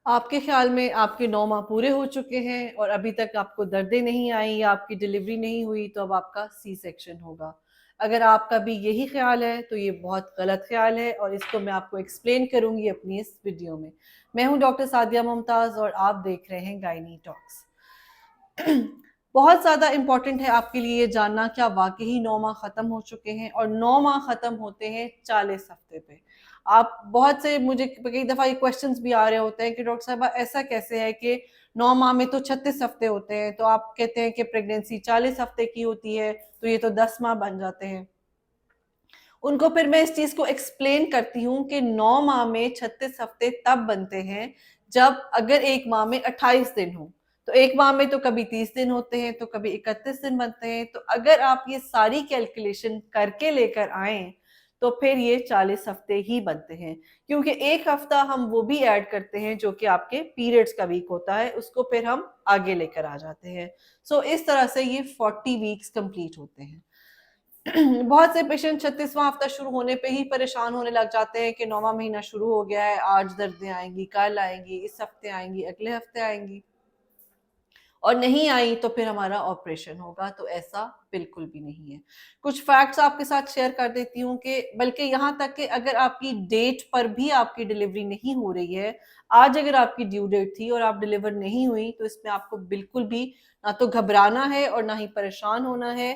आपके ख़्याल में आपके 9 माह पूरे हो चुके हैं और अभी तक आपको दर्दें नहीं आई या आपकी डिलीवरी नहीं हुई, तो अब आपका सी सेक्शन होगा। अगर आपका भी यही ख़्याल है तो ये बहुत गलत ख़्याल है और इसको मैं आपको एक्सप्लेन करूँगी अपनी इस वीडियो में। मैं हूँ डॉक्टर सादिया मुमताज़ और आप देख रहे हैं गायनी टॉक्स। बहुत ज़्यादा इम्पोर्टेंट है आपके लिए ये जानना क्या वाक़ई ही 9 माह ख़त्म हो चुके हैं और 9 माह ख़त्म होते हैं 40 हफ़्ते पे। आप बहुत से मुझे कई दफ़ा ये क्वेश्चंस भी आ रहे होते हैं कि डॉक्टर साहिबा ऐसा कैसे है कि 9 माह में तो 36 हफ़्ते होते हैं, तो आप कहते हैं कि प्रेगनेंसी 40 हफ़्ते की होती है, तो ये तो 10 माह बन जाते हैं। उनको फिर मैं इस चीज़ को एक्सप्लेन करती हूँ कि 9 माह में 36 हफ़्ते तब बनते हैं, जब अगर 1 माह में 28 दिन हों। तो 1 माह में तो कभी 30 दिन होते हैं, तो कभी 31 दिन बनते हैं। तो अगर आप ये सारी कैलकुलेशन करके लेकर आएँ, तो फिर ये 40 हफ़्ते ही बनते हैं। क्योंकि 1 हफ़्ता हम वो भी ऐड करते हैं जो कि आपके पीरियड्स का वीक होता है, उसको फिर हम आगे लेकर आ जाते हैं। सो इस तरह से ये 40 वीक्स कंप्लीट होते हैं। बहुत से पेशेंट 36वां हफ्ता शुरू होने पे ही परेशान होने लग जाते हैं कि 9वां महीना शुरू हो गया है, आज दर्दें आएंगी, कल आएंगी, इस हफ्ते आएंगी, अगले हफ्ते आएंगी और नहीं आई तो फिर हमारा ऑपरेशन होगा। तो ऐसा बिल्कुल भी नहीं है। कुछ फैक्ट्स आपके साथ शेयर कर देती हूँ कि बल्कि यहाँ तक कि अगर आपकी डेट पर भी आपकी डिलीवरी नहीं हो रही है, आज अगर आपकी ड्यू डेट थी और आप डिलीवर नहीं हुई, तो इसमें आपको बिल्कुल भी ना तो घबराना है और ना ही परेशान होना है।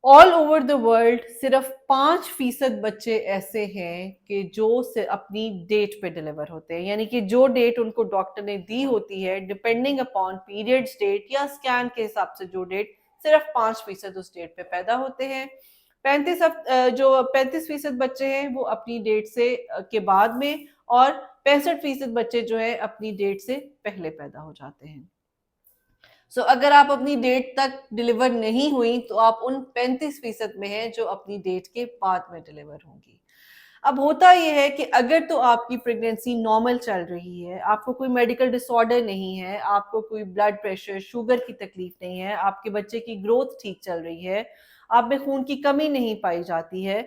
ऑल ओवर द वर्ल्ड सिर्फ 5% बच्चे ऐसे हैं कि जो अपनी डेट पे डिलीवर होते हैं, यानी कि जो डेट उनको डॉक्टर ने दी होती है, डिपेंडिंग अपॉन पीरियड्स डेट या स्कैन के हिसाब से जो डेट, सिर्फ 5% उस डेट पे पैदा होते हैं। 35% बच्चे हैं वो अपनी डेट से के बाद में, और 65% बच्चे जो है अपनी डेट से पहले पैदा हो जाते हैं। अगर आप अपनी डेट तक डिलीवर नहीं हुई, तो आप उन 35% में हैं जो अपनी डेट के बाद में डिलीवर होंगी। अब होता ये है कि अगर तो आपकी प्रेगनेंसी नॉर्मल चल रही है, आपको कोई मेडिकल डिसऑर्डर नहीं है, आपको कोई ब्लड प्रेशर, शुगर की तकलीफ नहीं है, आपके बच्चे की ग्रोथ ठीक चल रही है, आप में खून की कमी नहीं पाई जाती है,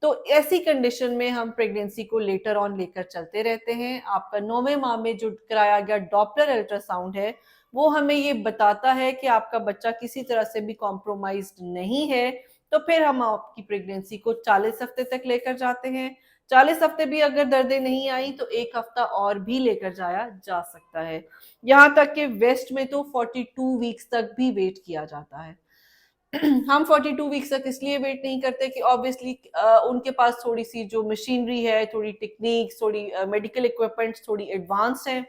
तो ऐसी कंडीशन में हम प्रेगनेंसी को लेटर ऑन लेकर चलते रहते हैं। आपका 9वें माह में जो कराया गया डॉपलर अल्ट्रासाउंड है, वो हमें ये बताता है कि आपका बच्चा किसी तरह से भी कॉम्प्रोमाइज्ड नहीं है। तो फिर हम आपकी प्रेगनेंसी को 40 हफ्ते तक लेकर जाते हैं। 40 हफ्ते भी अगर दर्दें नहीं आई तो 1 हफ्ता और भी लेकर जाया जा सकता है। यहाँ तक कि वेस्ट में तो 42 वीक्स तक भी वेट किया जाता है। हम 42 वीक्स तक इसलिए वेट नहीं करते कि ऑब्वियसली उनके पास थोड़ी सी जो मशीनरी है, थोड़ी टेक्निक्स, थोड़ी मेडिकल इक्विपमेंट्स थोड़ी एडवांस हैं।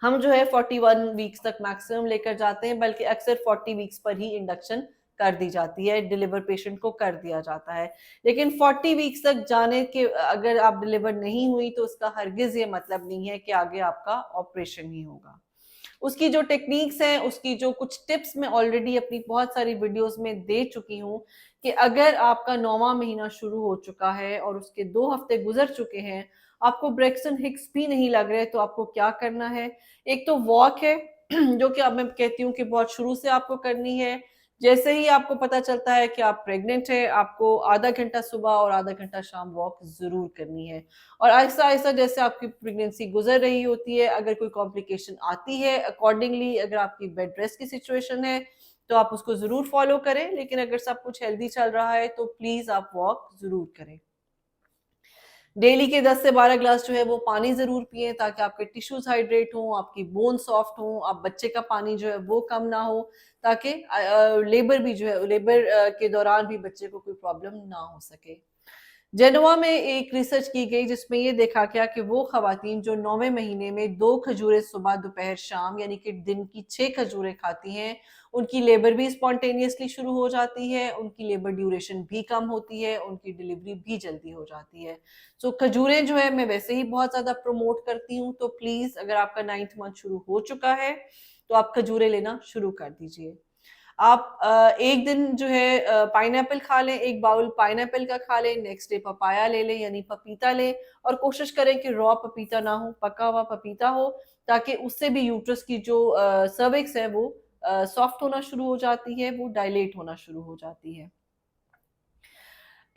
हम जो है 41 वीक्स तक मैक्सिमम लेकर जाते हैं, बल्कि अक्सर 40 वीक्स पर ही इंडक्शन कर दी जाती है, डिलीवर पेशेंट को कर दिया जाता है। लेकिन 40 वीक्स तक जाने के अगर आप डिलीवर नहीं हुई, तो उसका हरगिज ये मतलब नहीं है कि आगे आपका ऑपरेशन ही होगा। उसकी जो टेक्निक्स हैं, उसकी जो कुछ टिप्स मैं ऑलरेडी अपनी बहुत सारी वीडियोस में दे चुकी हूँ कि अगर आपका 9वां महीना शुरू हो चुका है और उसके 2 हफ्ते गुजर चुके हैं, आपको ब्रेक्सन हिक्स भी नहीं लग रहे, तो आपको क्या करना है। एक तो वॉक है जो कि अब मैं कहती हूँ कि बहुत शुरू से आपको करनी है। जैसे ही आपको पता चलता है कि आप प्रेग्नेंट है, आपको आधा घंटा सुबह और आधा घंटा शाम वॉक जरूर करनी है। और आहिस्ता आहिस्ता जैसे आपकी प्रेगनेंसी गुजर रही होती है, अगर कोई कॉम्प्लिकेशन आती है, अकॉर्डिंगली अगर आपकी बेड रेस्ट की सिचुएशन है, तो आप उसको जरूर फॉलो करें। लेकिन अगर सब कुछ हेल्दी चल रहा है, तो प्लीज आप वॉक जरूर करें। डेली के 10 से 12 ग्लास जो है वो पानी ज़रूर पिएँ, ताकि आपके टिश्यूज़ हाइड्रेट हों, आपकी बोन सॉफ्ट हों, आप बच्चे का पानी जो है वो कम ना हो, ताकि लेबर भी जो है लेबर के दौरान भी बच्चे को कोई प्रॉब्लम ना हो सके। जेनोवा में एक रिसर्च की गई जिसमें ये देखा गया कि वो खवातीन जो 9वें महीने में 2 खजूरें सुबह, दोपहर, शाम यानी कि दिन की 6 खजूरें खाती हैं, उनकी लेबर भी स्पॉन्टेनियसली शुरू हो जाती है, उनकी लेबर ड्यूरेशन भी कम होती है, उनकी डिलीवरी भी जल्दी हो जाती है। खजूरें जो है मैं वैसे ही बहुत ज़्यादा प्रमोट करती हूँ, तो प्लीज़ अगर आपका 9th मंथ शुरू हो चुका है, तो आप खजूरें लेना शुरू कर दीजिए। आप एक दिन जो है पाइनएप्पल खा लें, 1 बाउल पाइनएप्पल का खा लें, नेक्स्ट डे पपाया ले लें यानी पपीता लें, और कोशिश करें कि रॉ पपीता ना हो, पका हुआ पपीता हो, ताकि उससे भी यूट्रस की जो सर्विक्स है वो सॉफ्ट होना शुरू हो जाती है, वो डायलेट होना शुरू हो जाती है।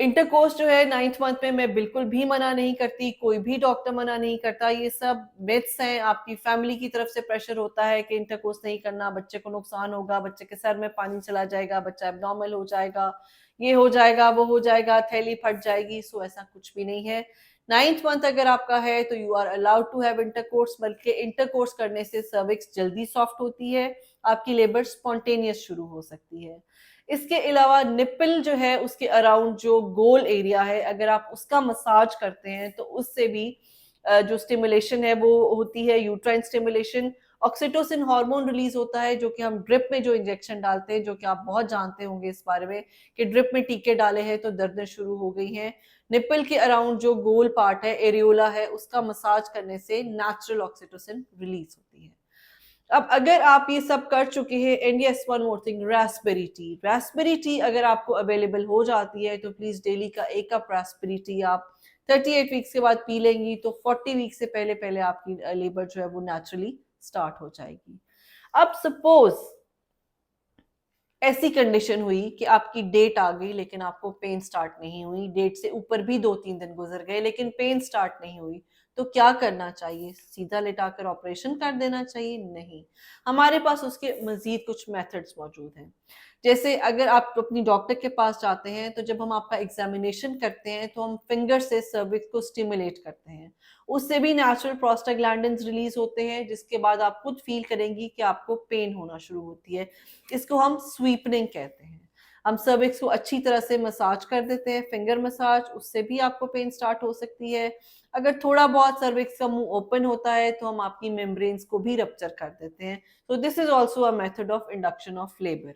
इंटरकोर्स जो है 9th मंथ में मैं बिल्कुल भी मना नहीं करती, कोई भी डॉक्टर मना नहीं करता, ये सब मिथ्स हैं। आपकी फैमिली की तरफ से प्रेशर होता है कि इंटरकोर्स नहीं करना, बच्चे को नुकसान होगा, बच्चे के सर में पानी चला जाएगा, बच्चा एब्नॉर्मल हो जाएगा, ये हो जाएगा, वो हो जाएगा, थैली फट जाएगी। सो ऐसा कुछ भी नहीं है। 9th मंथ अगर आपका है तो you are allowed to have intercourse, बल्कि इंटरकोर्स करने से सर्विक्स जल्दी सॉफ्ट होती है, आपकी लेबर स्पॉन्टेनियस शुरू हो सकती है। इसके अलावा निप्पल जो है उसके अराउंड जो गोल एरिया है, अगर आप उसका मसाज करते हैं तो उससे भी जो स्टिमुलेशन है वो होती है, uterine stimulation. Oxytocin hormone release होता है, जो कि हम ड्रिप में जो इंजेक्शन डालते हैं, जो कि आप बहुत जानते होंगे इस बारे में कि ड्रिप में टीके डाले हैं तो दर्दें शुरू हो गई हैं। निप्पल के अराउंड जो गोल पार्ट है, एरियोला है, उसका मसाज करने से नेचुरल ऑक्सीटोसिन रिलीज होती है। अब अगर आप ये सब कर चुके हैं, and yes one more thing, Raspberry T अगर आपको अवेलेबल हो जाती है तो प्लीज डेली का 1 कप रास्पबेरी टी आप 38 वीक्स के बाद पी लेंगी तो 40 वीक्स से पहले पहले आपकी लेबर जो है वो नेचुरली स्टार्ट हो जाएगी। अब सपोज ऐसी कंडीशन हुई कि आपकी डेट आ गई लेकिन आपको पेन स्टार्ट नहीं हुई, डेट से ऊपर भी 2-3 दिन गुजर गए लेकिन पेन स्टार्ट नहीं हुई, तो क्या करना चाहिए? सीधा लेटाकर ऑपरेशन कर देना चाहिए? नहीं, हमारे पास उसके मजीद कुछ मेथड्स मौजूद हैं। जैसे अगर आप अपनी डॉक्टर के पास जाते हैं तो जब हम आपका एग्जामिनेशन करते हैं तो हम फिंगर से सर्विक्स को स्टिमुलेट करते हैं, उससे भी नेचुरल प्रोस्टाग्लैंडिन्स रिलीज होते हैं, जिसके बाद आप खुद फील करेंगी कि आपको पेन होना शुरू होती है। इसको हम स्वीपनिंग कहते हैं। हम सर्विक्स को अच्छी तरह से मसाज कर देते हैं, फिंगर मसाज, उससे भी आपको पेन स्टार्ट हो सकती है। अगर थोड़ा बहुत सर्विक्स का मुंह ओपन होता है तो हम आपकी मेम्ब्रेन्स को भी रप्चर कर देते हैं। तो this is also a method of induction of labour.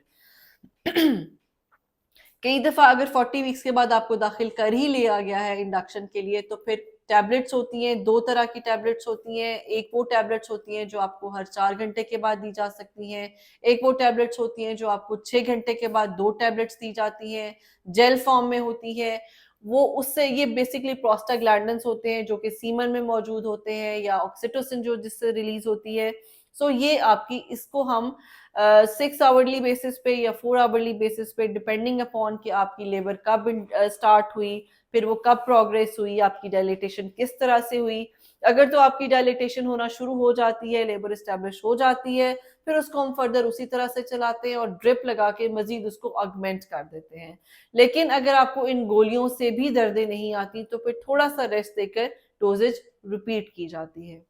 कई दफा अगर 40 वीक्स के बाद आपको दाखिल कर ही लिया गया है इंडक्शन के लिए तो फिर टैबलेट्स होती हैं, 2 तरह की टैबलेट्स होती हैं। एक वो टैबलेट्स होती हैं जो आपको हर 4 घंटे के बाद दी जा सकती हैं, एक वो टैबलेट्स होती हैं जो आपको 6 घंटे के बाद 2 टैबलेट्स दी जाती हैं, जेल फॉर्म में होती है। वो उससे ये बेसिकली प्रोस्टाग्लैंडिन्स होते हैं जो कि सीमन में मौजूद होते हैं, या ऑक्सीटोसिन जो जिससे रिलीज होती है। सो ये आपकी, इसको हम 6 आवरली बेसिस पे या 4 आवरली बेसिस पे, डिपेंडिंग अपॉन कि आपकी लेबर कब स्टार्ट हुई, फिर वो कब प्रोग्रेस हुई, आपकी डायलिटेशन किस तरह से हुई। अगर तो आपकी डायलिटेशन होना शुरू हो जाती है, लेबर स्टैब्लिश हो जाती है, फिर उसको हम फर्दर उसी तरह से चलाते हैं और ड्रिप लगा के मजीद उसको ऑगमेंट कर देते हैं। लेकिन अगर आपको इन गोलियों से भी दर्दें नहीं आती तो फिर थोड़ा सा रेस्ट देकर डोजेज रिपीट की जाती है।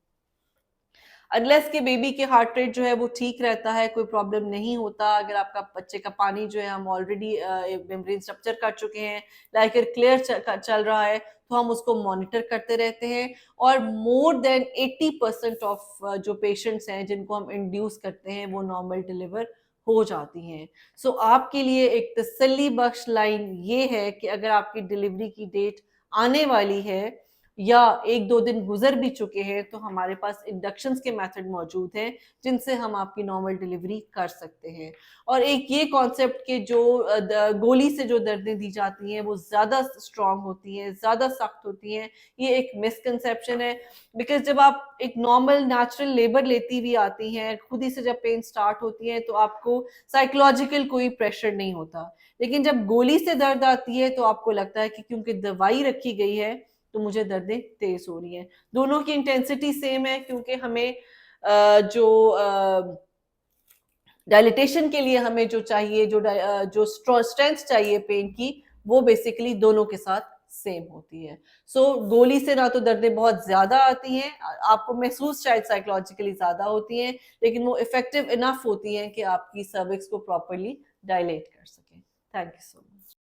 अनलेस के बेबी के हार्ट रेट जो है वो ठीक रहता है, कोई प्रॉब्लम नहीं होता। अगर आपका बच्चे का पानी जो है हम ऑलरेडी मेम्ब्रेन स्ट्रक्चर कर चुके हैं, लाइकर क्लियर चल रहा है, तो हम उसको मॉनिटर करते रहते हैं। और मोर देन 80% ऑफ जो पेशेंट्स हैं जिनको हम इंड्यूस करते हैं वो नॉर्मल डिलीवर हो जाती हैं। सो आपके लिए एक तसल्ली बख्श लाइन ये है कि अगर आपकी डिलीवरी की डेट आने वाली है या 1-2 दिन गुजर भी चुके हैं तो हमारे पास इंडक्शंस के मेथड मौजूद हैं जिनसे हम आपकी नॉर्मल डिलीवरी कर सकते हैं। और एक ये कॉन्सेप्ट के जो गोली से जो दर्दें दी जाती हैं वो ज़्यादा स्ट्रांग होती हैं, ज़्यादा सख्त होती हैं, ये एक मिसकंसेप्शन है। बिकॉज जब आप एक नॉर्मल नेचुरल लेबर लेती हुई आती हैं, खुद ही से जब पेन स्टार्ट होती है तो आपको साइकोलॉजिकल कोई प्रेशर नहीं होता, लेकिन जब गोली से दर्द आती है तो आपको लगता है कि क्योंकि दवाई रखी गई है तो मुझे दर्दें तेज हो रही हैं। दोनों की इंटेंसिटी सेम है क्योंकि हमें जो डायलिटेशन के लिए हमें जो चाहिए, जो स्ट्रेंथ चाहिए पेन की, वो बेसिकली दोनों के साथ सेम होती है। सो गोली से ना तो दर्दें बहुत ज्यादा आती हैं, आपको महसूस शायद साइकोलॉजिकली ज्यादा होती हैं, लेकिन वो इफेक्टिव इनफ होती हैं कि आपकी सर्विक्स को प्रॉपरली डायलेट कर सकें। Thank you so much.